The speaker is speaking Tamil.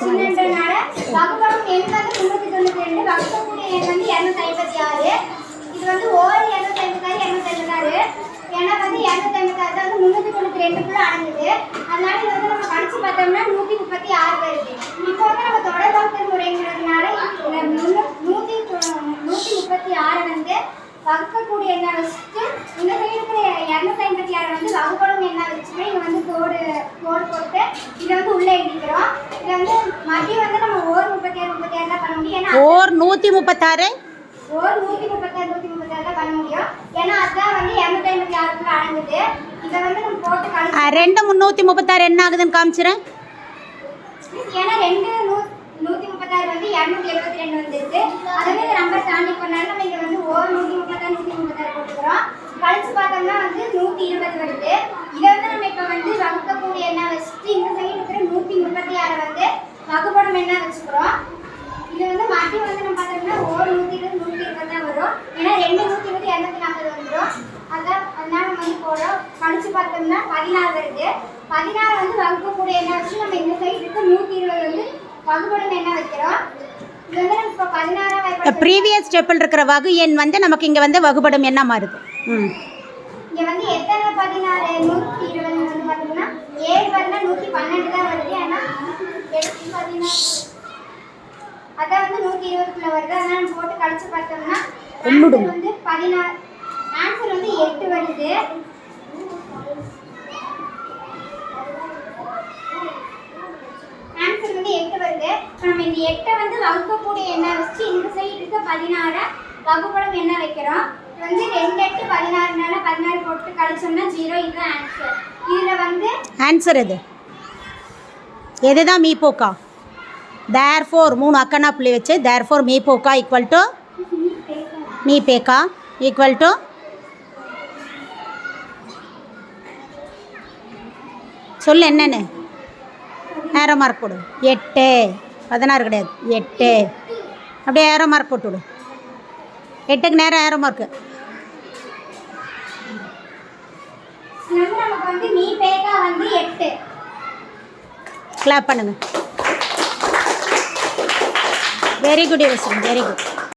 சின்னன்றனால வகுப்படும் எண் வந்து 392, வகுக்கக்கூடிய எண் வந்து 256. இது வந்து ஓர் 256 256. ஏன்னா வந்து 256 வந்து 392க்குள்ள அடங்குது. அதனால இது வந்து நம்ம கணிச்சு பார்த்தோம்னா 136 வருது. இப்போ வந்து நம்ம தொடர் வகுத்தல் முறைங்கிறதுனால 136 வந்து வகுக்கக்கூடிய எண்ணை வச்சுட்டு இந்த சைடு இருக்கிற 256 வந்து வகுப்படும் எண்ணை வச்சுட்டு இங்கே வந்து கோடு போட்டு இதை வந்து உள்ளே எழுதிக்கிறோம். இதை வந்து மதியம் வந்து நம்ம ஓர் 36 தான் பண்ண முடியும். ஏன்னா ஓர் 136 ஓர் 136 தான் பண்ண முடியும். ஏன்னா அதுதான் வந்து 256க்குள்ள அடங்குது. இதை வந்து நம்ம போட்டு கழிச்சு 2 336 என்ன ஆகுதுன்னு காமிச்சிடுறேன். ஏன்னா 136 வந்து 272 வந்துருக்கு. அதுவே நம்பர் தாண்டி பண்ணாலும் நம்ம இங்கே வந்து ஓர் 136 போட்டுக்கிறோம். கழிச்சு பார்த்தோம்னா வந்து 120 வருது. இதை வந்து நம்ம இப்போ வந்து வகுக்கக்கூடிய எண்ணை வச்சுட்டு இந்த சைடு இருக்கிற 136 வந்து வகுப்படும் எண்ணை வச்சுக்கிறோம். இது வந்து மாற்றி வந்து நம்ம பார்த்தோம்னா ஓர் 120 தான் வரும். ஏன்னா 2 120 240 வந்துடும். அதனால நம்ம வந்து போடுறோம். கழிச்சு பார்த்தோம்னா 16 வருது. 16 வந்து வகுக்கக்கூடிய எண்ணை வச்சு நம்ம இந்த சைடு இருக்க 120 வந்து வகுப்படும் எண்ணை வைக்கிறோம். இது வந்து நம்ம இப்போ 16 ப்ரீவியஸ் ஸ்டெப்பில் இருக்கிற வகு எண் வந்து நமக்கு இங்கே வந்து வகுப்படும் எண்ணா மாறுது. இங்கே வந்து எத்தனை 16 120 வந்து பார்த்தோம்னா 7 வரல 112 தான் வருது. ஏன்னா 16 அதான் வந்து 120க்குள்ள வருது. அதனால நம்ம போட்டு கழிச்சு பார்த்தோம்னா ஆன்சர் வந்து 16 ஆன்சர் வந்து 8 வருது. ஆன்சர் வந்து 8 வருது. நம்ம இந்த 8 வந்து வகுக்கக்கூடிய எண்ணை வச்சு இந்த சைடு இருக்க 16 வகுப்படும் எண்ணை வைக்கிறோம். இது வந்து 2 8 16னால 16 போட்டு கழிச்சோம்னா 0. இதுதான் ஆன்சர். இதில் வந்து ஆன்சர் எதுதான் மீபோக்கா. தேர்ஃபோர் 3 அக்கனா புள்ளி வச்சு தேர்ஃபோர் மீபோக்கா ஈக்குவல் டு மீபேக்கா ஈக்குவல் டு சொல்லு என்னன்னு. ஏரோ மார்க் போடு. 8 16 கிடையாது 8 அப்படியே ஏரோ மார்க் போட்டு விடு. 8க்கு நேரம் ஏரோ மார்க்கு. நமக்கு வந்து மீபேக்கா வந்து 8. கிளாப் பண்ணுங்க. வெரி குட் யுவர்சன், வெரி குட்.